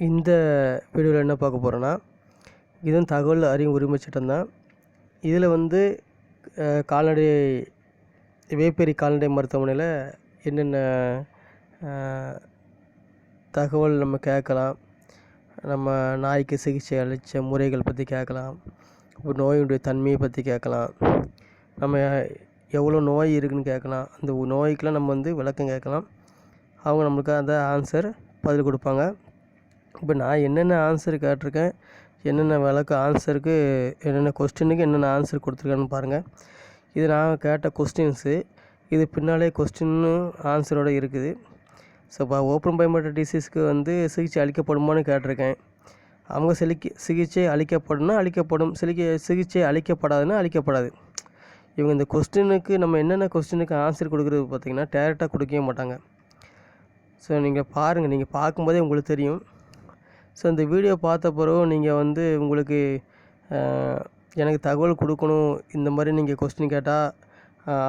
இந்த வீடியோவில் என்ன பார்க்க போகிறோன்னா, இதுவும் தகவல் அறியும் உரிமை சட்டம் தான். இதில் வந்து கால்நடை வேப்பேரி கால்நடை மருத்துவமனையில் என்னென்ன தகவல் நம்ம கேட்கலாம், நம்ம நாய்க்கு சிகிச்சை அளித்த முறைகள் பற்றி கேட்கலாம், நோயினுடைய தன்மையை பற்றி கேட்கலாம், நம்ம எவ்வளோ நோய் இருக்குதுன்னு கேட்கலாம், அந்த நோய்க்கெலாம் நம்ம வந்து விளக்கம் கேட்கலாம். அவங்க நம்மளுக்கு அந்த ஆன்சர் பதில் கொடுப்பாங்க. இப்போ நான் என்னென்ன ஆன்சர் கேட்டிருக்கேன், என்னென்ன விளக்கம் ஆன்சருக்கு என்னென்ன கொஸ்டினுக்கு என்னென்ன ஆன்சர் கொடுத்துருக்கேன்னு பாருங்கள். இது நான் கேட்ட கொஸ்டின்ஸு, இது பின்னாலே கொஸ்டின்னு ஆன்சரோடு இருக்குது. ஸோ இப்போ ஓப்பன் பயோமெட்ரிக் டிசீஸ்க்கு வந்து சிகிச்சை அளிக்கப்படுமான்னு கேட்டிருக்கேன். அவங்க சிகிச்சை அளிக்கப்படும்னா அளிக்கப்படும், சிகிச்சை அளிக்கப்படாதுன்னா அளிக்கப்படாது. இவங்க இந்த கொஸ்டினுக்கு நம்ம என்னென்ன கொஸ்டினுக்கு ஆன்சர் கொடுக்குறது பார்த்திங்கன்னா டேரெக்டாக கொடுக்கவே மாட்டாங்க. ஸோ நீங்கள் பாருங்கள், நீங்கள் பார்க்கும்போதே உங்களுக்கு தெரியும். ஸோ இந்த வீடியோ பார்த்த பிறகு நீங்கள் வந்து உங்களுக்கு எனக்கு தகவல் கொடுக்கணும், இந்த மாதிரி நீங்கள் கொஸ்டின் கேட்டால்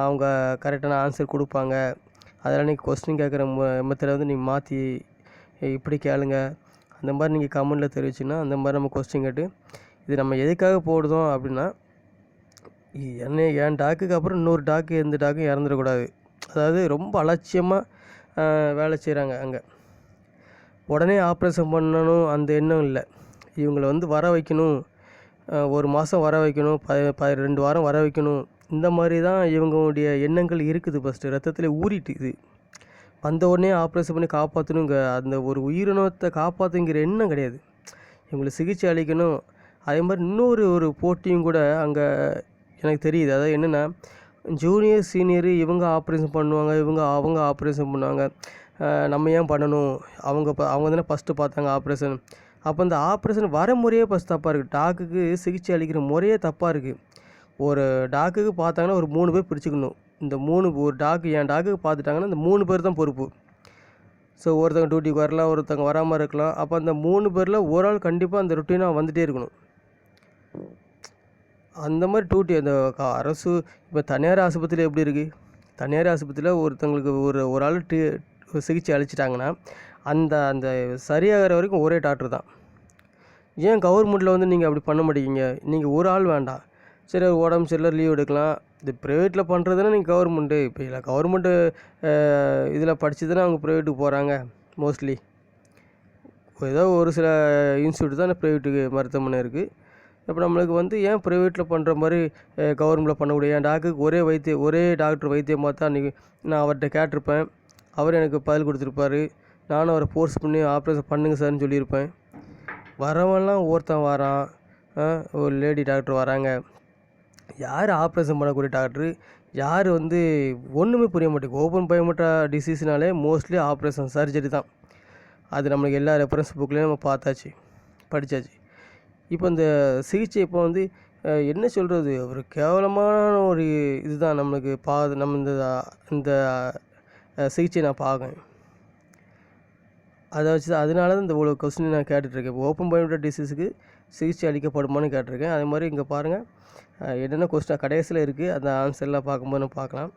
அவங்க கரெக்டான ஆன்சர் கொடுப்பாங்க, அதெல்லாம் நீங்கள் கொஸ்டின் கேட்குற மெத்தடை வந்து நீங்கள் மாற்றி இப்படி கேளுங்க, அந்த மாதிரி நீங்கள் கமெண்டில் தெரிவிச்சிங்கன்னா அந்த மாதிரி நம்ம கொஸ்டின் கேட்டு இது நம்ம எதுக்காக போடுதோம் அப்படின்னா, என் டாக்குக்கு அப்புறம் இன்னொரு டாக்கு எந்த டாக்கும் இறந்துடக்கூடாது. அதாவது ரொம்ப அலட்சியமாக வேலை செய்கிறாங்க. அங்கே உடனே ஆப்ரேஷன் பண்ணணும் அந்த எண்ணம் இல்லை. இவங்களை வந்து வர வைக்கணும், 1 மாதம் வர வைக்கணும், 2 வாரம் வர வைக்கணும், இந்த மாதிரி தான் இவங்களுடைய எண்ணங்கள் இருக்குது. ஃபஸ்ட்டு ரத்தத்தில் ஊறிட்டு இது வந்த உடனே ஆப்ரேஷன் பண்ணி காப்பாற்றணுங்க, அந்த ஒரு உயிரினத்தை காப்பாற்றுங்கிற எண்ணம் கிடையாது. இவங்களை சிகிச்சை அளிக்கணும். அதே மாதிரி இன்னொரு போட்டியும் கூட அங்கே எனக்கு தெரியுது. அதாவது என்னென்னா, ஜூனியர் சீனியரு இவங்க ஆப்ரேஷன் பண்ணுவாங்க, அவங்க ஆப்ரேஷன் பண்ணுவாங்க, நம்ம ஏன் பண்ணணும், அவங்க தானே ஃபஸ்ட்டு பார்த்தாங்க ஆப்ரேஷன். அப்போ இந்த ஆப்ரேஷன் வர முறையே ஃபஸ்ட் தப்பாக இருக்குது. டாக்குக்கு சிகிச்சை அளிக்கிற முறையே தப்பாக இருக்குது. ஒரு டாக்குக்கு பார்த்தாங்கன்னா ஒரு 3 பேர் பிடிச்சிக்கணும். இந்த ஒரு டாக்கு என் டாக்குக்கு பார்த்துட்டாங்கன்னா இந்த 3 பேர் தான் பொறுப்பு. ஸோ ஒருத்தவங்க டியூட்டிக்கு வரலாம், ஒருத்தவங்க வராமல் இருக்கலாம். அப்போ அந்த 3 பேரில் ஒரு ஆள் கண்டிப்பாக அந்த ரொட்டீனாக வந்துகிட்டே இருக்கணும். அந்த மாதிரி டியூட்டி அந்த அரசு இப்போ தனியார் ஆஸ்பத்திரியில் எப்படி இருக்குது, தனியார் ஆஸ்பத்திரியில் ஒருத்தவங்களுக்கு ஒரு ஆள் சிகிச்சை அளிச்சிட்டாங்கன்னா அந்த அந்த சரியாகிற வரைக்கும் ஒரே டாக்டர் தான். ஏன் கவர்மெண்ட்டில் வந்து நீங்கள் அப்படி பண்ண மாட்டேங்கிங்க? நீங்கள் ஒரு ஆள் வேண்டாம், சரி உடம்பு சரியில்லை லீவ் எடுக்கலாம். இது ப்ரைவேட்டில் பண்ணுறதுன்னா நீங்கள் கவர்மெண்ட்டு இப்போ இல்லை கவர்மெண்ட்டு இதில் படித்து தானே அவங்க ப்ரைவேட்டுக்கு போகிறாங்க. மோஸ்ட்லி ஏதோ ஒரு சில இன்ஸ்டியூட் தான் ப்ரைவேட்டுக்கு மருத்துவமனை இருக்குது. இப்போ நம்மளுக்கு வந்து ஏன் ப்ரைவேட்டில் பண்ணுற மாதிரி கவர்மெண்ட்டில் பண்ணக்கூடிய என் டாக்டருக்கு ஒரே டாக்டர் வைத்தியம் பார்த்தா அன்றைக்கி நான் அவர்கிட்ட கேட்டிருப்பேன், அவர் எனக்கு பதில் கொடுத்துருப்பாரு, நானும் அவரை ஃபோர்ஸ் பண்ணி ஆப்ரேஷன் பண்ணுங்க சார்னு சொல்லியிருப்பேன். வரவெல்லாம் ஒருத்தன் வரான், ஒரு லேடி டாக்டர் வராங்க, யார் ஆப்ரேஷன் பண்ணக்கூடிய டாக்டரு, யார் வந்து ஒன்றுமே புரிய மாட்டேங்குது. ஓப்பன் பயோமெட்ரிக் டிசீஸ்னாலே மோஸ்ட்லி ஆப்ரேஷன் சர்ஜரி தான். அது நம்மளுக்கு எல்லா ரெஃபரன்ஸ் புக்லேயும் நம்ம பார்த்தாச்சு, படித்தாச்சு. இப்போ இந்த சிகிச்சை இப்போ வந்து என்ன சொல்கிறது, ஒரு கேவலமான ஒரு இதுதான் நம்மளுக்கு நம்ம இந்த சிகிச்சை நான் பார்க்கேன். அதை வச்சு அதனால தான் இந்த இவ்வளோ கொஸ்டின் நான் கேட்டுட்ருக்கேன். இப்போ ஓப்பன் பயோமெட்ரிக் டிசீஸுக்கு சிகிச்சை அளிக்கப்படுமான்னு கேட்டிருக்கேன். அதே மாதிரி இங்கே பாருங்கள் என்னென்ன கொஸ்டின் கடைசியில் இருக்குது, அந்த ஆன்சர்லாம் பார்க்கும்போது நம்ம பார்க்கலாம்.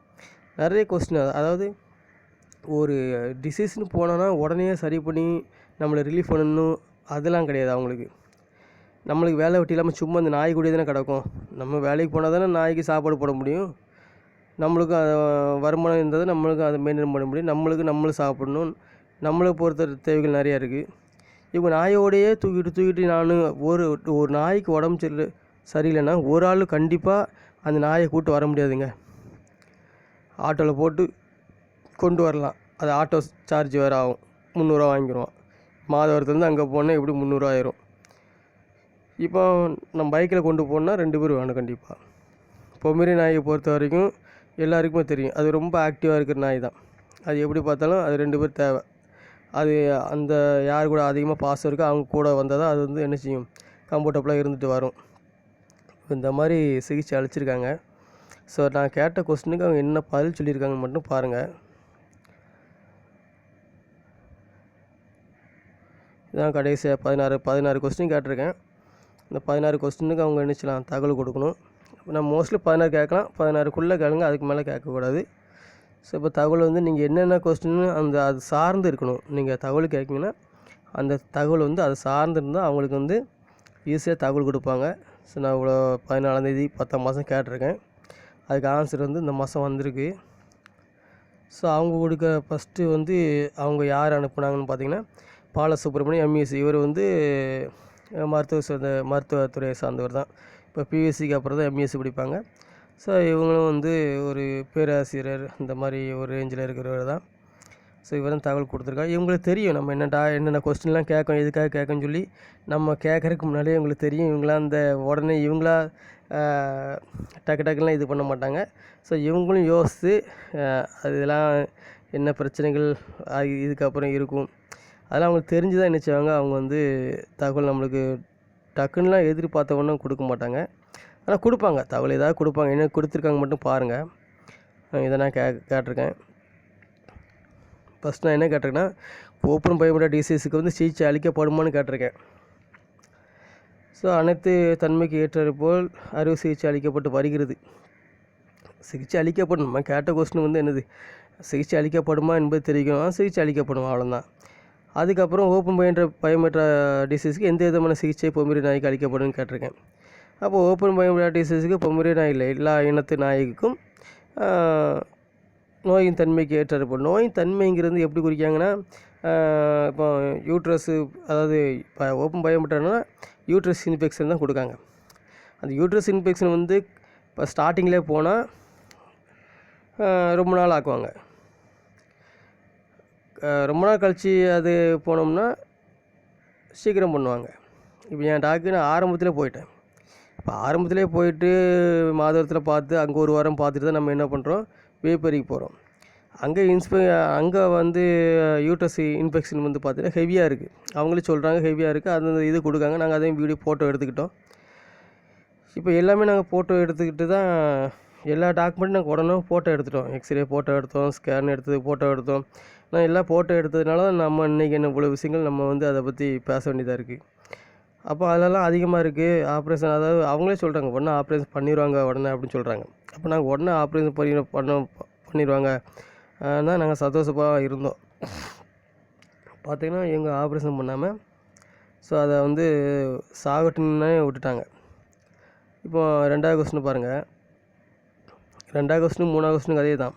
நிறைய கொஸ்டின், அதாவது ஒரு டிசீஸ்னு போனோன்னா உடனே சரி பண்ணி நம்மளை ரிலீஃப் பண்ணணும் அதெல்லாம் கிடையாது அவங்களுக்கு. நம்மளுக்கு வேலை வெட்டி இல்லாமல் சும்மா அந்த நாய் கூடிய தானே கிடக்கும். நம்ம வேலைக்கு போனால் தானே நாய்க்கு சாப்பாடு போட முடியும். நம்மளுக்கும் அது வருமானம் இருந்தால் தான் நம்மளுக்கும் அதை மெயின்டைன் பண்ண முடியும். நம்மளும் சாப்பிடணும், நம்மளுக்கு பொறுத்த தேவைகள் நிறையா இருக்குது. இவங்க நாயோடையே தூக்கிட்டு நான் ஒரு நாய்க்கு உடம்பு சரியில்லைன்னா ஒரு ஆள் கண்டிப்பாக அந்த நாயை கூப்பிட்டு வர முடியாதுங்க. ஆட்டோவில் போட்டு கொண்டு வரலாம், அது ஆட்டோ சார்ஜ் வேறு ஆகும், 300 வாங்கிடுவான். மாதவரத்துலேருந்து அங்கே போனால் எப்படி 300 ஆயிரும். இப்போ நம்ம பைக்கில் கொண்டு போனால் 2 பேர் வேணும் கண்டிப்பாக. பொம்மேரியன் நாயை பொறுத்த வரைக்கும் எல்லாருக்குமே தெரியும், அது ரொம்ப ஆக்டிவாக இருக்கிற நாய் தான். அது எப்படி பார்த்தாலும் அது 2 பேர் தேவை. அது அந்த யார் கூட அதிகமாக பாசம் இருக்கோ அவங்க கூட வந்தால் தான் அது வந்து என்ன செய்யும், கம்ஃபர்டபுளாக இருந்துட்டு வரும். இந்த மாதிரி சிகிச்சை அளிச்சிருக்காங்க. ஸோ நான் கேட்ட கொஸ்டினுக்கு அவங்க என்ன பதில் சொல்லியிருக்காங்கன்னு மட்டும் பாருங்கள். இதான் கடைசியாக 16 கொஸ்டின் கேட்டிருக்கேன். இந்த 16 கொஸ்டினுக்கு அவங்க நினச்சலாம் தகவல் கொடுக்கணும். நான் மோஸ்ட்லி 16 கேட்கலாம், 16க்குள்ளே கேளுங்க, அதுக்கு மேலே கேட்கக்கூடாது. ஸோ இப்போ தகவல் வந்து நீங்கள் என்னென்ன கொஸ்டின்னு அது சார்ந்து இருக்கணும். நீங்கள் தகவல் கேட்குங்கன்னா அந்த தகவல் வந்து அதை சார்ந்திருந்தால் அவங்களுக்கு வந்து ஈஸியாக தகவல் கொடுப்பாங்க. ஸோ நான் இவ்வளோ 14ஆந்தேதி 10ஆம் மாதம் கேட்டிருக்கேன். அதுக்கு ஆன்சர் வந்து இந்த மாதம் வந்திருக்கு. ஸோ அவங்க கொடுக்க ஃபஸ்ட்டு வந்து அவங்க யார் அனுப்புனாங்கன்னு பார்த்தீங்கன்னா, பாலசுப்ரமணியம் எம்இசி. இவர் வந்து மருத்துவத்துறையை சார்ந்தவர் தான். இப்போ பிஎஸ்சிக்கு அப்புறம் தான் எம்இசி படிப்பாங்க. ஸோ இவங்களும் வந்து ஒரு பேராசிரியர் இந்த மாதிரி ஒரு ரேஞ்சில் இருக்கிறவர் தான். ஸோ இவர் தான் தகவல் கொடுத்துருக்காங்க. இவங்களுக்கு தெரியும் நம்ம என்னென்ன கொஸ்டின்லாம் கேட்கும், எதுக்காக கேட்கன்னு சொல்லி நம்ம கேட்குறதுக்கு முன்னாடியே இவங்களுக்கு தெரியும். இவங்களாம் அந்த உடனே இவங்களா டக்கு டக்குலாம் இது பண்ண மாட்டாங்க. ஸோ இவங்களும் யோசித்து அதெல்லாம் என்ன பிரச்சனைகள் இதுக்கப்புறம் இருக்கும் அதெல்லாம் அவங்களுக்கு தெரிஞ்சு தான் என்ன செய்வாங்க. அவங்க வந்து தகவல் நம்மளுக்கு டக்குன்னுலாம் எதிர்பார்த்த ஒன்றும் கொடுக்க மாட்டாங்க. ஆனால் கொடுப்பாங்க, தகவல் ஏதாவது கொடுப்பாங்க. என்ன கொடுத்துருக்காங்க மட்டும் பாருங்கள். இதை நான் கேட்டிருக்கேன். ஃபஸ்ட் நான் என்ன கேட்டிருக்கேன்னா, ஓப்பன் பயோமெட்ரிக் டிசீஸுக்கு வந்து சிகிச்சை அளிக்கப்படுமான்னு கேட்டிருக்கேன். ஸோ அனைத்து தன்மைக்கு ஏற்றது போல் அறுவை சிகிச்சை அளிக்கப்பட்டு வருகிறது. சிகிச்சை அளிக்கப்படும். நம்ம கேட்ட கொஸ்டின் வந்து என்னது, சிகிச்சை அளிக்கப்படுமா என்பது தெரிவிக்கணும். சிகிச்சை அளிக்கப்படும், அவ்வளோதான். அதுக்கப்புறம் ஓப்பன் பயோமெட்ரிக் டிசீஸுக்கு எந்த விதமான சிகிச்சை பொம்மரி நாய்க்கு அளிக்கப்படும்னு கேட்டிருக்கேன். அப்போது ஓப்பன் பயோமெட்ரிக் டிசீஸுக்கு பொம்மரி நாய் இல்லை, எல்லா இனத்து நாய்க்கும் நோயின் தன்மைக்கு ஏற்றாற்படும். நோயின் தன்மைங்கிறது எப்படி குறிக்காங்கன்னா, இப்போ யூட்ரஸு, அதாவது இப்போ ஓப்பன் பயோமெட்ரிக்னா யூட்ரஸ் இன்ஃபெக்ஷன் தான் கொடுக்காங்க. அந்த யூட்ரஸ் இன்ஃபெக்ஷன் வந்து இப்போ ஸ்டார்டிங்லேயே போனால் ரொம்ப நாள் ஆக்குவாங்க. ரொம்ப நாள் கழித்து அது போனோம்னா சீக்கிரம் பண்ணுவாங்க. இப்போ என் டாக்டர் நான் ஆரம்பத்திலே போயிட்டேன். இப்போ ஆரம்பத்திலே போயிட்டு மாதத்தில் பார்த்து அங்கே ஒரு வாரம் பார்த்துட்டு தான் நம்ம என்ன பண்ணுறோம், வேப்பரிக்கு போகிறோம். அங்கே வந்து யூட்ரஸ் இன்ஃபெக்ஷன் வந்து பார்த்தீங்கன்னா ஹெவியாக இருக்குது. அவங்களே சொல்கிறாங்க ஹெவியாக இருக்குது. அந்த இது கொடுக்காங்க. நாங்கள் அதையும் வீடியோ ஃபோட்டோ எடுத்துக்கிட்டோம். இப்போ எல்லாமே நாங்கள் ஃபோட்டோ எடுத்துக்கிட்டு தான் எல்லா டாக்குமெண்ட்டும் நாங்கள் உடனே ஃபோட்டோ எடுத்துட்டோம். எக்ஸ்ரே ஃபோட்டோ எடுத்தோம், ஸ்கேன் எடுத்து ஃபோட்டோ எடுத்தோம். நான் எல்லாம் ஃபோட்டோ எடுத்ததுனால தான் நம்ம இன்றைக்கி என்ன இவ்வளோ விஷயங்கள் நம்ம வந்து அதை பற்றி பேச வேண்டியதாக இருக்குது. அப்போ அதெல்லாம் அதிகமாக இருக்குது. ஆப்ரேஷன், அதாவது அவங்களே சொல்கிறாங்க உடனே ஆப்ரேஷன் பண்ணிடுவாங்க உடனே அப்படின்னு சொல்கிறாங்க. அப்போ நாங்கள் உடனே ஆப்ரேஷன் பண்ணிடுவாங்க தான் நாங்கள் சந்தோஷமாக இருந்தோம். பார்த்திங்கன்னா எங்கள் ஆப்ரேஷன் பண்ணாமல் ஸோ அதை வந்து சாகட்டுன்னே விட்டுட்டாங்க. இப்போ 2வது கொஸ்டின் பாருங்கள். 2வது கொஸ்டின் 3வது கொஸ்டினுக்கு அதே தான்.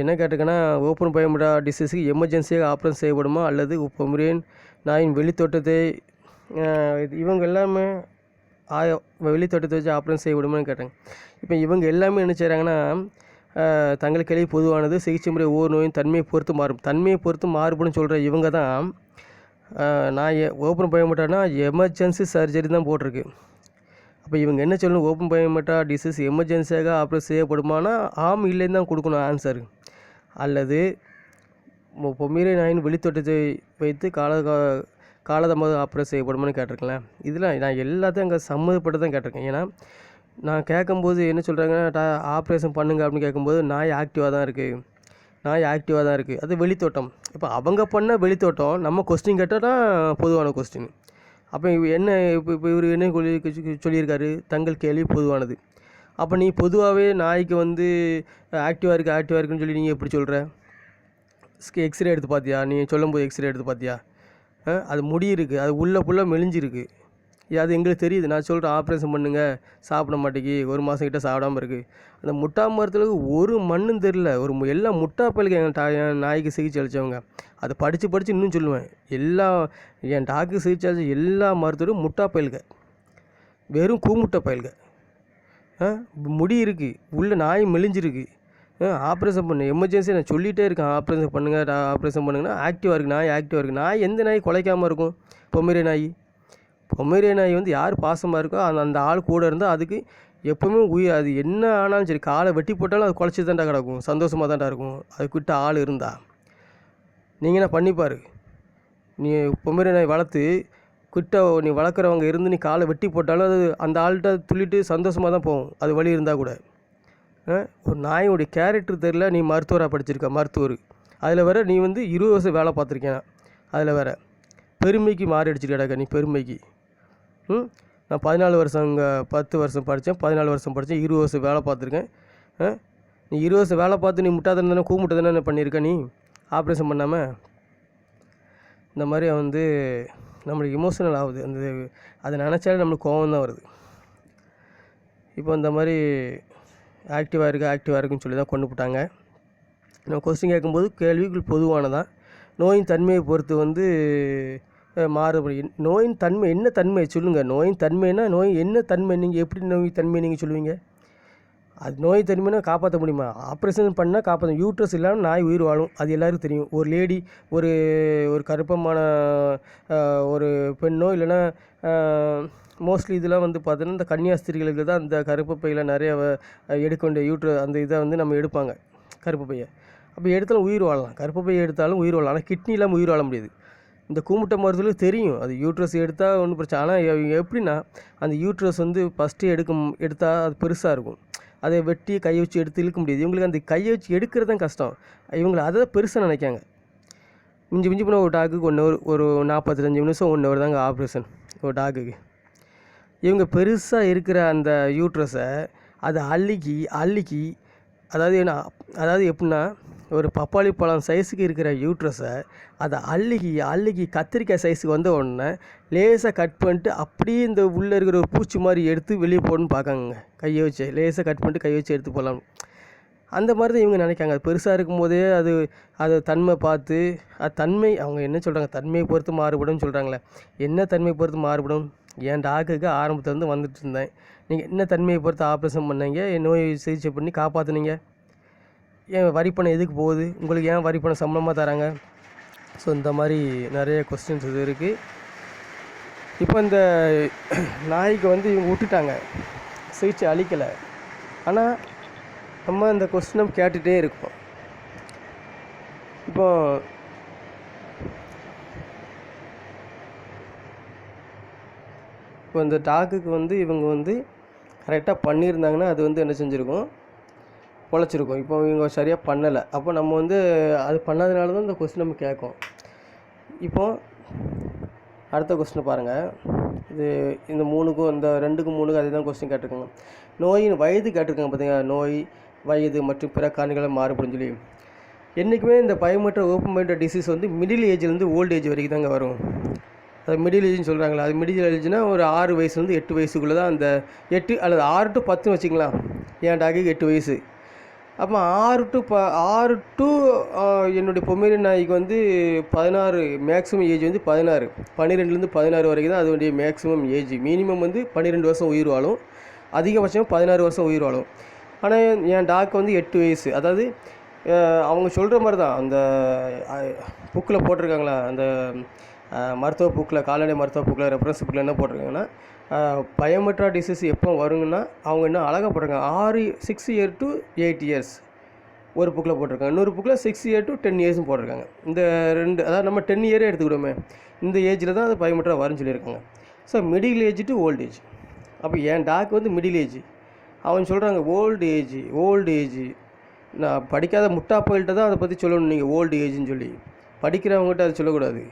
என்ன கேட்டிருக்கேன்னா, ஓப்பன் பயோமெட்ரிக் டிசீஸுக்கு எமர்ஜென்சியாக ஆப்ரேஷன் செய்யப்படுமா அல்லது பொமரேனியன் நாயின் வெளித்தோட்டத்தை இவங்க எல்லாமே வெளித்தோட்டத்தை வச்சு ஆப்ரேஷன் செய்யப்படுமான்னு கேட்டாங்க. இப்போ இவங்க எல்லாமே என்ன செய்கிறாங்கன்னா, தங்களுக்கு எளிய பொதுவானது சிகிச்சை முறை ஒவ்வொரு நோயும் தன்மையை பொறுத்து மாறும், தன்மையை பொறுத்து மாறுபடும் சொல்கிற இவங்க தான் நான் ஓப்பன் பயோமெட்ரிக்னா எமர்ஜென்சி சர்ஜரி தான் போட்டிருக்கு. அப்போ இவங்க என்ன சொல்லணும், ஓப்பன் பயோமெட்ரிக் டிசீஸ் எமர்ஜென்சியாக ஆப்ரேஷன் செய்யப்படுமானா ஆம் இல்லைன்னு தான் கொடுக்கணும் ஆன்சர். அல்லது பொமரேனியன் நாயின் வெளித்தோட்டத்தை வைத்து காலதாமதம் ஆப்ரேஷன் செய்யப்படுமான்னு கேட்டிருக்கேன். இதில் நான் எல்லாத்தையும் அங்கே சம்மந்தப்பட்டு தான் கேட்டிருக்கேன். ஏன்னா நான் கேட்கும்போது என்ன சொல்கிறாங்கன்னா, ஆப்ரேஷன் பண்ணுங்க அப்படின்னு கேட்கும்போது நாய் ஆக்டிவாக தான் இருக்குது, அது வெளித்தோட்டம். இப்போ அவங்க பண்ண வெளித்தோட்டம், நம்ம கொஸ்டின் கேட்டால் தான் பொதுவான கொஸ்டின். அப்போ இப்போ இவர் என்ன சொல்லியிருக்காரு, தங்கள் கேள்வி பொதுவானது. அப்போ நீ பொதுவாகவே நாய்க்கு வந்து ஆக்டிவாக இருக்குன்னு சொல்லி நீங்கள் எப்படி சொல்கிற? எக்ஸ்ரே எடுத்து பார்த்தியா? நீ சொல்லும்போது எக்ஸ்ரே எடுத்து பார்த்தியா? அது முடி இருக்குது, அது உள்ளே ஃபுல்லாக மெலிஞ்சிருக்கு. அது எங்களுக்கு தெரியுது. நான் சொல்கிறேன் ஆப்ரேஷன் பண்ணுங்கள், சாப்பிட மாட்டேங்கி 1 மாதம் கிட்ட சாப்பிடாமல் இருக்குது. அந்த முட்டா மரத்தில் ஒரு மண்ணும் தெரில, எல்லாம் முட்டா பயலுக்கு என் நாய்க்கு சிகிச்சை அளித்தவங்க. அதை படித்து இன்னும் சொல்லுவேன். என் டாக்டருக்கு சிகிச்சை அளித்த எல்லா மருத்துவரும் முட்டா பயலுக, வெறும் கூமுட்டை பயலுக. முடி இருக்குது, உள்ள நாய் மெலிஞ்சிருக்கு. ஆப்ரேஷன் பண்ணு, எமர்ஜென்சி நான் சொல்லிகிட்டே இருக்கேன், ஆப்ரேஷன் பண்ணுங்கன்னா ஆக்டிவாக இருக்குது. நாய் எந்த நாய் குலைக்காமல் இருக்கும்? பொமரேனியன் நாய் வந்து யார் பாசமாக இருக்கோ அந்த ஆள் கூட இருந்தால் அதுக்கு எப்போவுமே அது என்ன ஆனாலும் சரி, காலை வெட்டி போட்டாலும் அது குலைச்சி தான்டா கிடக்கும், சந்தோஷமாக தான்டா இருக்கும். அதுக்கிட்ட ஆள் இருந்தா நீங்கள் என்ன பண்ணிப்பார். நீ பொமரேனியன் நாய் வளர்த்து நீ வளர்க்குறவங்க இருந்து நீ காலை வெட்டி போட்டாலும் அது அந்த ஆள்கிட்ட துள்ளிட்டு சந்தோஷமாக தான் போகும், அது வலி இருந்தால் கூட. ஒரு நாயோடைய கேரக்டர் தெரில. நீ மருத்துவராக படிச்சிருக்க, மருத்துவர். அதில் வேற நீ வந்து 20 வருஷம் வேலை பார்த்துருக்கேன். அதில் வேற பெருமைக்கு மாறி அடிச்சிருக்கடாக்கா நீ, பெருமைக்கு. நான் 14 வருஷம் இங்கே 10 வருஷம் படித்தேன், 14 வருஷம் படித்தேன், 20 வருஷம் வேலை பார்த்துருக்கேன். நீ 20 வருஷம் வேலை பார்த்து நீ முட்டாதனம் தானே, கூமுட்டை தானே பண்ணியிருக்க நீ ஆப்ரேஷன் பண்ணாமல்? இந்த மாதிரி வந்து நம்மளுக்கு எமோஷனல் ஆகுது. அதை நினச்சாலே நம்மளுக்கு கோவம் தான் வருது. இப்போ இந்த மாதிரி ஆக்டிவாக இருக்குன்னு சொல்லி தான் கொண்டு போட்டாங்க. நம்ம கொஸ்டின் கேட்கும்போது கேள்விகள் பொதுவானதான். நோயின் தன்மையை பொறுத்து வந்து மாறுபடும். நோயின் தன்மை என்ன தன்மை சொல்லுங்கள். நோயின் தன்மைனா நோய் என்ன தன்மை, நீங்கள் எப்படி நோய் தன்மை நீங்கள் சொல்லுவீங்க? அது நோய் தன்மைனா காப்பாற்ற முடியுமா? ஆப்ரேஷன் பண்ணால் காப்பாற்ற. யூட்ரஸ் இல்லாமல் நாய் உயிர் வாழும், அது எல்லாருக்கும் தெரியும். ஒரு லேடி ஒரு ஒரு கருப்பமான ஒரு பெண்ணோ இல்லைன்னா மோஸ்ட்லி இதெல்லாம் வந்து பார்த்தோன்னா இந்த கன்னியாஸ்திரிகளுக்கு தான் அந்த கருப்பு பையில் நிறைய எடுக்க வேண்டிய அந்த இதை வந்து நம்ம எடுப்பாங்க, கருப்பு பையை. அப்போ எடுத்தாலும் உயிர் வாழலாம், கருப்பு பையை எடுத்தாலும் உயிர் வாழலாம். ஆனால் கிட்னி இல்லாமல் உயிர் வாழ முடியாது. இந்த கூமுட்டை மருத்துவர்களுக்கு தெரியும் அது யூட்ரஸ் எடுத்தால் ஒன்றும் பிரச்சனை. ஆனால் எப்படின்னா அந்த யூட்ரஸ் வந்து ஃபஸ்ட்டு எடுத்தால் அது பெருசாக இருக்கும், அதை வெட்டி கையை வச்சு எடுத்து இழுக்க முடியாது. இவங்களுக்கு அந்த கையை வச்சு எடுக்கிறது தான் கஷ்டம். இவங்களை அதை தான் பெருசாக நினைக்காங்க. மிஞ்சி போனால் ஒரு டாக்குக்கு 1 ஹவர், ஒரு 45 நிமிஷம் 1 ஹவர் தாங்க ஆப்ரேஷன் ஒரு டாக்குக்கு. இவங்க பெருசாக இருக்கிற அந்த யூட்ரஸை அதை அள்ளிக்கி அதாவது எப்படின்னா ஒரு பப்பாளி பழம் சைஸுக்கு இருக்கிற யூட்ரஸை அதை அள்ளிக்கி கத்திரிக்காய் சைஸுக்கு வந்த உடனே லேசாக கட் பண்ணிட்டு அப்படியே இந்த உள்ளே இருக்கிற ஒரு பூச்சி மாதிரி எடுத்து வெளியே போடணும்னு பார்க்காங்க. கையை வச்சு லேசாக கட் பண்ணிட்டு கையை வச்சு எடுத்து போடலாம். அந்த மாதிரி தான் இவங்க நினைக்காங்க. அது பெருசாக இருக்கும்போதே அது தன்மை பார்த்து தன்மை அவங்க என்ன சொல்கிறாங்க, தன்மையை பொறுத்து மாறுபடும் சொல்கிறாங்களே. என்ன தன்மையை பொறுத்து மாறுபடும்? என் டாக்குக்கு ஆரம்பத்துலேருந்து வந்துட்டு இருந்தேன், நீங்கள் என்ன தன்மையை பொறுத்து ஆப்ரேஷன் பண்ணீங்க, என் நோய் சிகிச்சை பண்ணி காப்பாற்றுனீங்க? ஏன் வரி பணம் எதுக்கு போகுது? உங்களுக்கு ஏன் வரி பணம் சம்பளமாக தராங்க? ஸோ இந்த மாதிரி நிறைய கொஸ்டின்ஸ் இது இருக்குது. இப்போ இந்த நாய்க்கு வந்து இவங்க விட்டுட்டாங்க, சிகிச்சை அளிக்கலை. ஆனால் நம்ம இந்த கொஸ்டினை கேட்டுகிட்டே இருக்கோம். இப்போ இந்த டாக்குக்கு வந்து இவங்க வந்து கரெக்டாக பண்ணியிருந்தாங்கன்னா அது வந்து என்ன செஞ்சுருக்கும், பொழைச்சிருக்கும். இப்போ இவங்க சரியாக பண்ணலை. அப்போ நம்ம வந்து அது பண்ணாதனால தான் இந்த கொஸ்டின் நம்ம கேட்கும். இப்போது அடுத்த கொஸ்டினை பாருங்கள். இந்த 2க்கும் அதே தான் கொஸ்டின் கேட்டிருக்காங்க. நோயின் வயது கேட்டிருக்காங்க பார்த்தீங்களா. நோய், வயது மற்றும் பிற காரணிகளை மாறுபடும் சொல்லி. என்றைக்குமே இந்த பயமற்ற ஓப்பன் மைண்டட் டிசீஸ் வந்து மிடில் ஏஜ்லேருந்து ஓல்டு ஏஜ் வரைக்கும் தாங்க வரும். அது மிடில் ஏஜ்னு சொல்கிறாங்களா. அது மிடில் ஏஜ்னால் ஒரு 6 வயசுலேருந்து 8 வயசுக்குள்ளே தான். அந்த 8 அல்லது 6 to 10 வச்சுக்கலாம். என் டாக்குக்கு 8 வயசு. அப்போ 6 to என்னுடைய பொமேரியன் நாய்க்கு வந்து 16, மேக்ஸிமம் ஏஜ் வந்து 16, 12லேருந்து 16 வரைக்கும் தான் அதோடைய மேக்ஸிமம் ஏஜ். மினிமம் வந்து 12 வருஷம் உயிர் வாழும், அதிகபட்சம் 16 வருஷம் உயிர் வாழும். ஆனால் என் டாக்கு வந்து 8 வயசு. அதாவது அவங்க சொல்கிற மாதிரி தான் அந்த புக்கில் போட்டிருக்காங்களா, அந்த மருத்துவ புக்கில், கால்நடை மருத்துவ புக்கில், ரெஃபரன்ஸ் புக்கில் என்ன போட்டிருக்காங்கன்னா, பயமற்ற டிசீஸ் எப்போ வருங்கன்னா அவங்க என்ன அழகாக போட்டிருக்காங்க, 6 years to 8 years ஒரு புக்கில் போட்டிருக்காங்க. இன்னொரு புக்கில் 6 years to 10 years போட்டிருக்காங்க. இந்த ரெண்டு, அதாவது நம்ம 10 year எடுத்துக்கிடுவோமே, இந்த ஏஜில் தான் அது பயமற்ற வரும்னு சொல்லியிருக்காங்க. So middle age to old age. அப்போ என் டாக் வந்து மிடில் ஏஜ். அவங்க சொல்கிறாங்க ஓல்டு ஏஜ். நான் படிக்காத முட்டாப்போயில்கிட்ட தான் அதை பற்றி சொல்லணும் நீங்கள் ஓல்டு ஏஜ்னு சொல்லி. படிக்கிறவங்ககிட்ட அதை சொல்லக்கூடாது.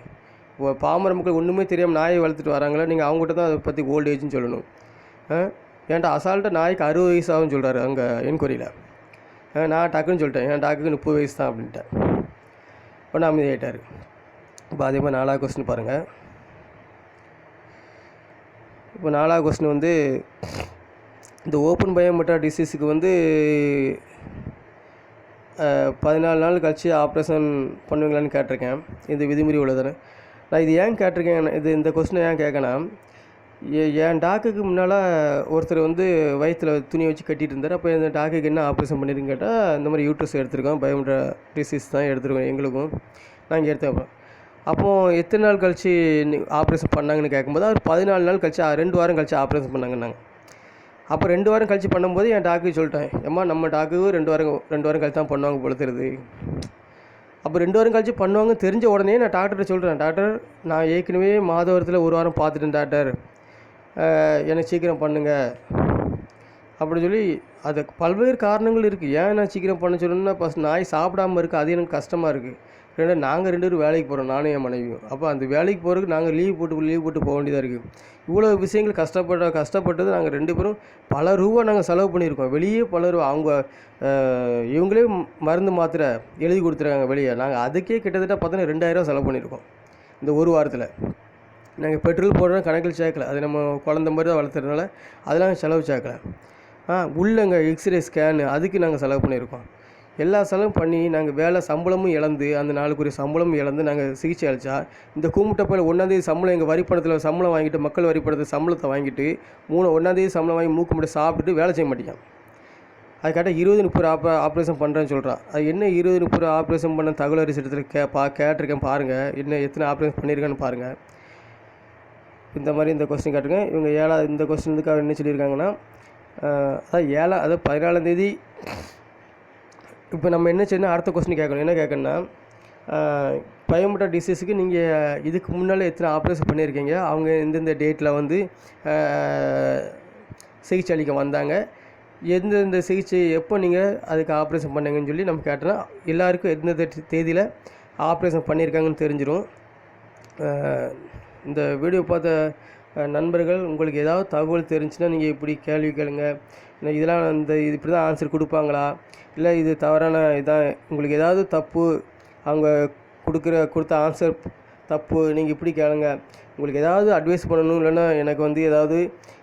பாமர மக்கள் ஒன்றுமே தெரியாமல் நாயை வளர்த்துட்டு வராங்களா, நீங்கள் அவங்ககிட்ட தான் அதை பற்றி ஓல்டு ஏஜ்னு சொல்லணும். ஏன்டா அசால்ட்டாக நாய்க்கு 60 வயசு ஆகும்னு சொல்கிறாரு அங்கே என்கொயரியில். நான் டக்குன்னு சொல்லிட்டேன், என் டாக்குக்கு 30 வயசு தான் அப்படின்ட்டேன். ஒன்று அமைதியாகிட்டார். இப்போ அதே மாதிரி 4வது கொஸ்டின் பாருங்கள். இப்போ 4வது கொஸ்டின் வந்து இந்த ஓப்பன் பயமற்ற டிசீஸுக்கு வந்து 14 நாள் கழிச்சு ஆப்ரேஷன் பண்ணுவீங்களான்னு கேட்டிருக்கேன். இது விதிமுறை உள்ளதானே. நான் இது ஏன் கேட்டிருக்கேன், இந்த கொஸ்டினை ஏன் கேட்கேன்னா, என் டாக்குக்கு முன்னால் ஒருத்தர் வந்து வயிற்றில் துணியை வச்சு கட்டிகிட்டு இருந்தார். அப்போ இந்த டாக்குக்கு என்ன ஆப்ரேஷன் பண்ணிருக்குன்னு கேட்டால், இந்த மாதிரி யூட்ரஸ் எடுத்திருக்கோம், பயமற்ற டிசீஸ் தான் எடுத்துருக்கோம் எங்களுக்கும், நாங்கள் எடுத்தேன். அப்போது எத்தனை நாள் கழிச்சு ஆப்ரேஷன் பண்ணாங்கன்னு கேட்கும்போது அவர் 14 நாள் கழிச்சு 2 வாரம் கழிச்சு ஆப்ரேஷன் பண்ணாங்கன்னாங்க. அப்போ 2 வாரம் கழிச்சு பண்ணும்போது என் டாக்கு சொல்லிட்டேன், ஏம்மா நம்ம டாக்கு 2 வாரம் கழிச்சு தான் பண்ணுவாங்க பொழுதுறது. அப்போ 2 வாரம் கழிச்சு பண்ணுவாங்க தெரிஞ்ச உடனே நான் டாக்டர்கிட்ட சொல்கிறேன், டாக்டர் நான் ஏற்கனவே மாதவரத்தில் 1 வாரம் பார்த்துட்டேன் டாக்டர், எனக்கு சீக்கிரம் பண்ணுங்கள் அப்படி சொல்லி. அதுக்கு பல்வேறு காரணங்கள் இருக்குது. ஏன் நான் சீக்கிரம் பண்ண சொல்லணும்னா, ஃபஸ்ட் நாய் சாப்பிடாமல் இருக்குது, அது எனக்கு கஷ்டமாக இருக்குது. நாங்கள் 2 பேரும் வேலைக்கு போகிறோம், நானும் என் மனைவியும். அப்போ அந்த வேலைக்கு போகிறதுக்கு நாங்கள் லீவ் போட்டு போக வேண்டியதாக இருக்குது. இவ்வளோ விஷயங்கள் கஷ்டப்பட்டது நாங்கள் 2 பேரும் பல ரூபா நாங்கள் செலவு பண்ணியிருக்கோம். வெளியே பல ரூபா அவங்க இவங்களே மருந்து மாத்திரை எழுதி கொடுத்துருக்காங்க வெளியே. நாங்கள் அதுக்கே கிட்டத்தட்ட பார்த்தோன்னா 2000 செலவு பண்ணியிருக்கோம். இந்த ஒரு வாரத்தில். நாங்கள் பெட்ரோல் போடுறோம் கணக்கில் சேர்க்கல, அது நம்ம குழந்த மாதிரி தான் வளர்த்துறதுனால அதெல்லாம் செலவு சேர்க்கல. உள்ளங்க எக்ஸ்ரே ஸ்கேனு அதுக்கு நாங்கள் செலவு பண்ணியிருக்கோம். எல்லா செலவும் பண்ணி நாங்கள் வேலை சம்பளமும் இழந்து, அந்த நாளுக்குரிய சம்பளமும் இழந்து நாங்கள் சிகிச்சை அளித்தா, இந்த கூமுட்டப்பையில் 1ஆந்தேதி சம்பளம் எங்கள் வரி பணத்தில் சம்பளம் வாங்கிட்டு, மக்கள் வரி பணத்தில் சம்பளத்தை வாங்கிட்டு 1ஆந்தேதி சம்பளம் வாங்கி மூக்கு மட்டும் சாப்பிட்டுட்டு வேலை செய்ய மாட்டேங்க. அது கரெக்டாக 20-30 ஆப்ரேஷன் பண்ணுறேன்னு சொல்கிறான். அது என்ன 20-30 ஆப்ரேஷன் பண்ண தகவல் அரிசத்தில் கேட்டிருக்கேன் பாருங்கள், என்ன எத்தனை ஆப்ரேஷன் பண்ணியிருக்கேன்னு பாருங்கள். இந்த மாதிரி இந்த கொஸ்டின் கேட்டிருக்கேன். இவங்க 7வது இந்த கொஸ்டினுக்கு என்ன சொல்லியிருக்காங்கன்னா, அதாவது 14ஆந்தேதி. இப்போ நம்ம என்ன செய்யணும், அடுத்த கொஸ்டின் கேட்கணும். என்ன கேட்கணுன்னா, பயோமெட்டா டிசீஸுக்கு நீங்கள் இதுக்கு முன்னால் எத்தனை ஆப்ரேஷன் பண்ணியிருக்கீங்க, அவங்க எந்தெந்த டேட்டில் வந்து சிகிச்சை அளிக்க வந்தாங்க, எந்தெந்த சிகிச்சை எப்போ நீங்கள் அதுக்கு ஆப்ரேஷன் பண்ணீங்கன்னு சொல்லி நம்ம கேட்டோன்னா எல்லாருக்கும் எந்தெந்த தேதியில் ஆப்ரேஷன் பண்ணியிருக்காங்கன்னு தெரிஞ்சிடும். இந்த வீடியோ பார்த்த நண்பர்கள், உங்களுக்கு ஏதாவது தகவல் தெரிஞ்சுன்னா நீங்கள் இப்படி கேள்வி கேளுங்க. இதெல்லாம் இது இப்படி தான் ஆன்சர் கொடுப்பாங்களா, இல்லை இது தவறான இதான், உங்களுக்கு ஏதாவது தப்பு, அவங்க கொடுத்த ஆன்சர் தப்பு, நீங்கள் இப்படி கேளுங்க. உங்களுக்கு ஏதாவது அட்வைஸ் பண்ணணும், இல்லைன்னா எனக்கு வந்து ஏதாவது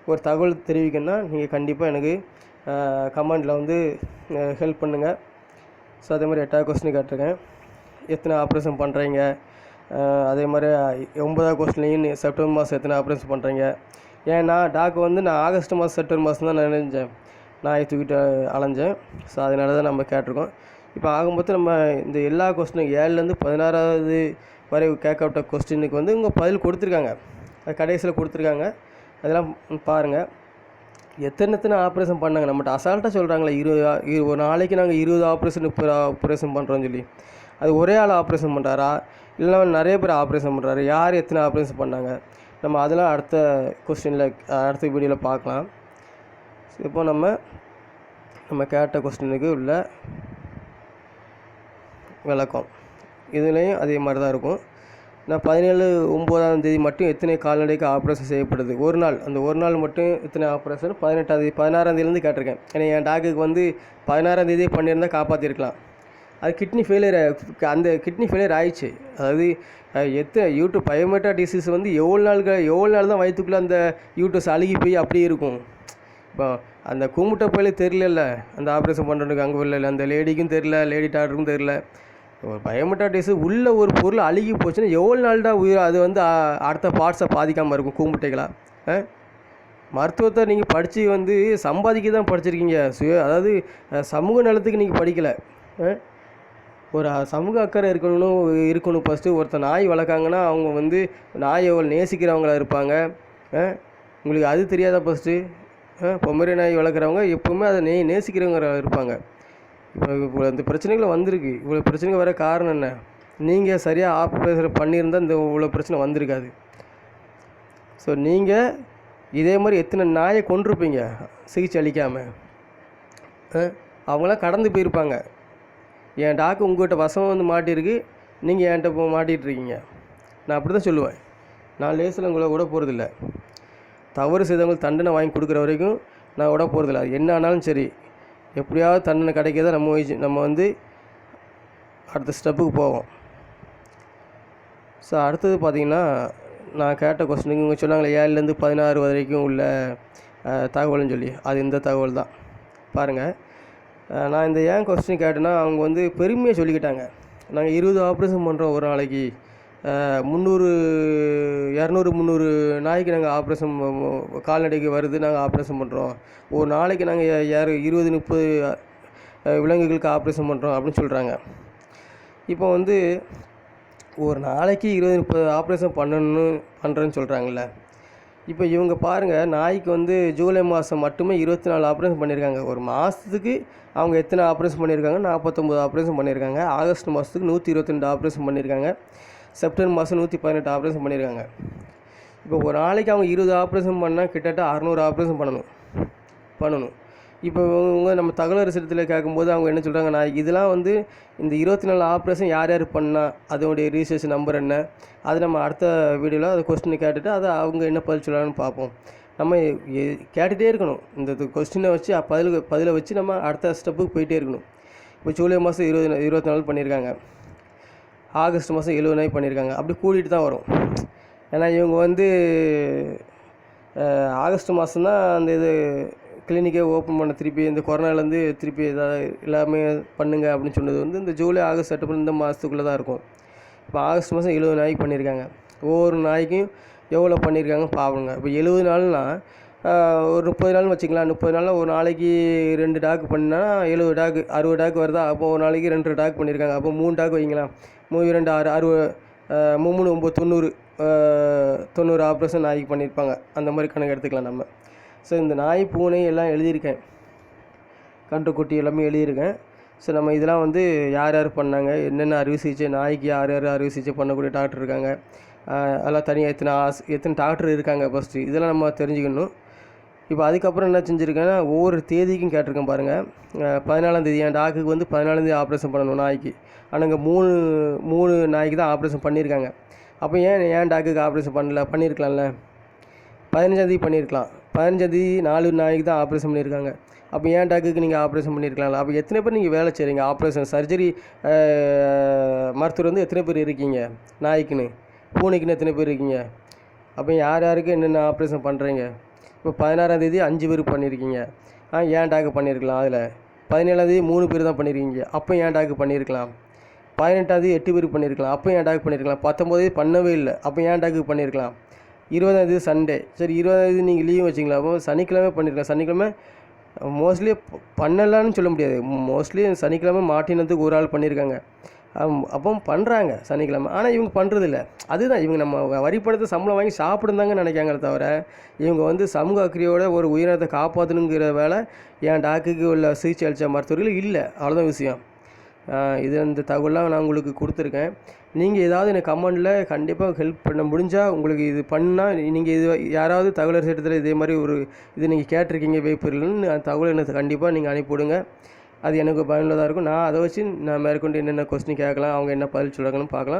ஒரு தகவல் தெரிவிக்கணும்னா நீங்கள் கண்டிப்பாக எனக்கு கமெண்டில் வந்து ஹெல்ப் பண்ணுங்கள். ஸோ அதே மாதிரி 8வது கொஸ்டின் கேட்டிருக்கேன், எத்தனை ஆப்ரேஷன் பண்ணுறீங்க. அதே மாதிரி 9வது கொஸ்டின்லையும் செப்டம்பர் மாதம் எத்தனை ஆப்ரேஷன் பண்ணுறீங்க. ஏன்னா நான் ஆகஸ்ட் மாதம் செப்டம்பர் மாதம் தான் நினைஞ்சேன், நான் தூக்கிட்டு அலைஞ்சேன். ஸோ அதனால தான் நம்ம கேட்டிருக்கோம். இப்போ ஆகும்போது நம்ம இந்த எல்லா கொஸ்டினும் 7லேருந்து 16வது வரை கேட்கப்பட்ட கொஸ்டினுக்கு வந்து இவங்க பதில் கொடுத்துருக்காங்க, அது கடைசியில் கொடுத்துருக்காங்க. அதெல்லாம் பாருங்கள். எத்தனை ஆப்ரேஷன் பண்ணாங்க, நம்மகிட்ட அசால்ட்டாக சொல்கிறாங்களே, ஒரு நாளைக்கு நாங்கள் 20 ஆப்ரேஷன் 30 ஆப்ரேஷன் பண்ணுறோன்னு சொல்லி. அது ஒரே ஆள் ஆப்ரேஷன் பண்ணுறாரா, இல்லை நிறைய பேர் ஆப்ரேஷன் பண்ணுறாரு, யார் எத்தனை ஆப்ரேஷன் பண்ணாங்க, நம்ம அதெல்லாம் அடுத்த கொஸ்டினில் அடுத்த வீடியோவில் பார்க்கலாம். இப்போ நம்ம கேட்ட கொஸ்டினுக்கு உள்ள விளக்கம் இதுலேயும் அதே மாதிரி தான் இருக்கும். நான் 17/9 மட்டும் எத்தனை கால்நடைக்கு ஆப்ரேஷன் செய்யப்படுது, ஒரு நாள், அந்த ஒரு நாள் மட்டும் எத்தனை ஆப்ரேஷன் 16ஆந்தேதிலேருந்து கேட்டிருக்கேன். ஏன்னா என் டாக்குக்கு வந்து 16ஆந்தேதியே பண்ணியிருந்தால் காப்பாற்றிருக்கலாம். அது கிட்னி ஃபெயிலியர் ஆயிடுச்சு. அதாவது யூட்ரஸ் பயோமெட்டா டிசீஸ் வந்து எவ்வளோ நாள் தான் வயிற்றுக்குள்ளே அந்த யூட்ரஸ் அழுகி போய் அப்படியே இருக்கும். இப்போ அந்த கூமுட்டப்பையில தெரில, அந்த ஆப்ரேஷன் பண்ணுறதுக்கு அங்கே இல்லை, அந்த லேடிக்கும் தெரில, லேடி டாக்டருக்கும் தெரில. ஒரு பயோமெட்டா டிசீஸ் உள்ள ஒரு பொருள் அழுகி போச்சுன்னா எவ்வளோ நாள் தான் அது வந்து அடுத்த பார்ட்ஸை பாதிக்காமல் இருக்கும் கூமுட்டைகளாக. மருத்துவத்தை நீங்கள் படித்து வந்து சம்பாதிக்க தான் படிச்சிருக்கீங்க, அதாவது சமூக நலத்துக்கு நீங்கள் படிக்கலை. ஒரு சமூக அக்கறை இருக்கணும் ஃபஸ்ட்டு. ஒருத்தர் நாய் வளர்க்காங்கன்னா அவங்க வந்து நாயை எவ்வளோ நேசிக்கிறவங்களா இருப்பாங்க, உங்களுக்கு அது தெரியாதா ஃபஸ்ட்டு? பொம்மரி நாய் வளர்க்குறவங்க எப்போவுமே அதை நேசிக்கிறவங்க இருப்பாங்க. இப்போ இந்த பிரச்சனைகள் வந்திருக்கு. இவ்வளோ பிரச்சனைகள் வர காரணம் என்ன? நீங்கள் சரியாக ஆப்ரேஷன் பண்ணியிருந்தால் இந்த இவ்வளோ பிரச்சனை வந்திருக்காது. ஸோ நீங்கள் இதே மாதிரி எத்தனை நாயை கொண்டிருப்பீங்க சிகிச்சை அளிக்காமல். அவங்களாம் கடந்து போயிருப்பாங்க. என் டாக்கு உங்கள்கிட்ட வசம் வந்து மாட்டியிருக்கு, நீங்கள் என்கிட்ட இப்போ மாட்டிகிட்ருக்கீங்க. நான் அப்படி தான் சொல்லுவேன். நான் லேசில் உங்களை விட போகிறதில்ல. தவறு செய்தவங்களுக்கு தண்டனை வாங்கி கொடுக்குற வரைக்கும் நான் விட போகிறதில்ல. அது என்ன ஆனாலும் சரி, எப்படியாவது தண்டனை கிடைக்கிறத நம்ம வந்து அடுத்த ஸ்டெப்புக்கு போவோம். ஸோ அடுத்தது பார்த்திங்கன்னா, நான் கேட்ட கொஸ்டினுக்கு இவங்க சொன்னாங்களே 7லேருந்து 16 வரைக்கும் உள்ள தகவல்னு சொல்லி, அது இந்த தகவல் தான் பாருங்கள். நான் இந்த ஏன் கொஸ்டின் கேட்டேன்னா, அவங்க வந்து பெருமையாக சொல்லிக்கிட்டாங்க, நாங்கள் 20 ஆப்ரேஷன் பண்ணுறோம் ஒரு நாளைக்கு, 200-300 நாய்க்கு நாங்கள் ஆப்ரேஷன் கால்நடைக்கு வருது, நாங்கள் ஆப்ரேஷன் பண்ணுறோம். ஒரு நாளைக்கு நாங்கள் 20-30 விலங்குகளுக்கு ஆப்ரேஷன் பண்ணுறோம் அப்படின்னு சொல்கிறாங்க. இப்போ வந்து ஒரு நாளைக்கு 20-30 ஆப்ரேஷன் பண்ணுறேன்னு சொல்கிறாங்கல்ல. இப்போ இவங்க பாருங்கள், நாய்க்கு வந்து ஜூலை மாதம் மட்டுமே 24 ஆப்ரேஷன் பண்ணியிருக்காங்க. ஒரு மாதத்துக்கு அவங்க எத்தனை ஆப்ரேஷன் பண்ணியிருக்காங்க? 49 ஆப்ரேஷன் பண்ணியிருக்காங்க. ஆகஸ்ட் மாதத்துக்கு 122 ஆப்ரேஷன் பண்ணியிருக்காங்க. செப்டம்பர் மாதம் 118 ஆப்ரேஷன் பண்ணியிருக்காங்க. இப்போ ஒரு நாளைக்கு அவங்க 20 ஆப்ரேஷன் பண்ணால் கிட்டத்தட்ட 600 ஆப்ரேஷன் பண்ணணும். இப்போ இவங்க நம்ம தகவல் அரிசத்தில் கேட்கும்போது அவங்க என்ன சொல்கிறாங்க, நான் இதெல்லாம் வந்து இந்த 24 ஆப்ரேஷன் யார் பண்ணால் அதோடைய ரிஜிஸ்ட்ரேஷன் நம்பர் என்ன, அது நம்ம அடுத்த வீடியோவில் அது கொஸ்டினை கேட்டுட்டு அதை அவங்க என்ன பதில் சொல்லலான்னு பார்ப்போம். நம்ம கேட்டுகிட்டே இருக்கணும். இந்த கொஸ்டினை வச்சு பதிலை வச்சு நம்ம அடுத்த ஸ்டெப்புக்கு போயிட்டே இருக்கணும். இப்போ ஜூலை மாதம் 24 பண்ணியிருக்காங்க. ஆகஸ்ட் மாதம் 70 நாய்க்கு பண்ணியிருக்காங்க. அப்படி கூட்டிகிட்டு தான் வரும். ஏன்னா இவங்க வந்து ஆகஸ்ட் மாதம் தான் அந்த இது கிளினிக்கே ஓப்பன் பண்ண, திருப்பி இந்த கொரோனாலேருந்து திருப்பி எதாவது எல்லாமே பண்ணுங்க அப்படின்னு சொன்னது வந்து இந்த ஜூலை, ஆகஸ்ட், செப்டம்பர் இந்த மாதத்துக்குள்ளே தான் இருக்கும். இப்போ ஆகஸ்ட் மாதம் 70 நாய்க்கு பண்ணியிருக்காங்க. ஒவ்வொரு நாய்க்கும் எவ்வளோ பண்ணியிருக்காங்க பாருங்க. இப்போ 70 நாள்னா ஒரு 30 நாள்னு வச்சுக்கலாம். 30 நாளில் ஒரு நாளைக்கு 2 டாக் பண்ணால் 70 டாக், 60 டாக் வருதா? அப்போ ஒரு நாளைக்கு 2 டாக் பண்ணியிருக்காங்க. அப்போ 3 டாக் வைங்களேன். 3 2 6 60, 3 9 90 ஆப்ரேஷன் நாய்க்கு பண்ணியிருப்பாங்க. அந்த மாதிரி கணக்கு எடுத்துக்கலாம் நம்ம. ஸோ இந்த நாய், பூனை எல்லாம் எழுதியிருக்கேன், கன்றுக்குட்டி எல்லாமே எழுதியிருக்கேன். ஸோ நம்ம இதெல்லாம் வந்து யார் யார் பண்ணாங்க, என்னென்ன அறுவை சிகிச்சை, நாய்க்கு யார் யார் அறுவை சிகிச்சை பண்ணக்கூடிய டாக்டர் இருக்காங்க, அதெல்லாம் தனியாக எத்தனை டாக்டர் இருக்காங்க ஃபஸ்ட்டு, இதெல்லாம் நம்ம தெரிஞ்சுக்கணும். இப்போ அதுக்கப்புறம் என்ன செஞ்சுருக்கேன்னா, ஒவ்வொரு தேதிக்கும் கேட்டிருக்கேன் பாருங்கள். 14ஆம் தேதி என் டாக்குக்கு வந்து 14ஆம் தேதி ஆப்ரேஷன் பண்ணணும் நாய்க்கு. ஆனால் இங்கே 3 நாய்க்கு தான் ஆப்ரேஷன் பண்ணியிருக்காங்க. அப்போ ஏன் டாக்குக்கு ஆப்ரேஷன் பண்ணியிருக்கலாம்ல. 15ஆம் தேதி பண்ணியிருக்கலாம். 15ஆம் தேதி 4 நாய்க்கு தான் ஆப்ரேஷன் பண்ணியிருக்காங்க. அப்போ ஏன் டாக்குக்கு நீங்கள் ஆப்ரேஷன் பண்ணியிருக்கலாம்ல. அப்போ எத்தனை பேர் நீங்கள் வேலை செய்கிறீங்க? ஆப்ரேஷன் சர்ஜரி மருத்துவர் வந்து எத்தனை பேர் இருக்கீங்க நாய்க்குன்னு, பூனைக்குன்னு எத்தனை பேர் இருக்கீங்க? அப்போ யார் யாருக்கு என்னென்ன ஆப்ரேஷன் பண்ணுறீங்க? இப்போ 16ஆம் தேதி 5 பேர் பண்ணியிருக்கீங்க. ஏன் டாக்கு பண்ணியிருக்கலாம். அதில் 17ஆம் தேதி 3 பேர் தான் பண்ணியிருக்கீங்க. அப்போ ஏன் டாக்கு பண்ணியிருக்கலாம். 18ஆம் தேதி 8 பேர் பண்ணியிருக்கலாம். அப்போ ஏன் டாக்கு பண்ணியிருக்கலாம். 19 தேதி பண்ணவே இல்லை. அப்போ ஏன் டாக்கு பண்ணியிருக்கலாம். 20ஆம் தேதி சண்டே, சரி 20ஆம் தேதி நீங்கள் லீவ் வச்சிங்களா. அப்போ சனிக்கிழமை பண்ணியிருக்கலாம். சனிக்கிழமை மோஸ்ட்லி பண்ணலான்னு சொல்ல முடியாது. மோஸ்ட்லி சனிக்கிழமை மாட்டினத்துக்கு ஒரு ஆள் பண்ணியிருக்காங்க. அப்போ பண்ணுறாங்க சனிக்கிழமை. ஆனால் இவங்க பண்ணுறதில்ல. அதுதான் இவங்க நம்ம வரி பணத்தை சம்பளம் வாங்கி சாப்பிடுந்தாங்க நினைக்காங்களே தவிர, இவங்க வந்து சமூக அக்கறையோட ஒரு உயிரினத்தை காப்பாற்றணுங்கிற வேலை என் டாக்குக்கு உள்ள சிகிச்சை அளித்த மருத்துவர்கள் இல்லை. அவ்வளோதான் விஷயம். இந்த தகவலாம் நான் உங்களுக்கு கொடுத்துருக்கேன். நீங்கள் ஏதாவது எனக்கு கமெண்டில் கண்டிப்பாக ஹெல்ப் பண்ண முடிஞ்சால், உங்களுக்கு இது பண்ணால், நீங்கள் இது யாராவது தகவல் சேட்டத்தில் இதே மாதிரி ஒரு இது நீங்கள் கேட்டிருக்கீங்க வேப்பூர்லன்னு, அந்த தகவல் எனக்கு கண்டிப்பாக நீங்கள் அனுப்பிவிடுங்க. அது எனக்கு பயனுள்ளதாக இருக்கும். நான் அதை வச்சு நான் மேற்கொண்டு என்னென்ன கொஸ்டின் கேட்கலாம், அவங்க என்ன பதில் சொல்கிறாங்கன்னு பார்க்கலாம்.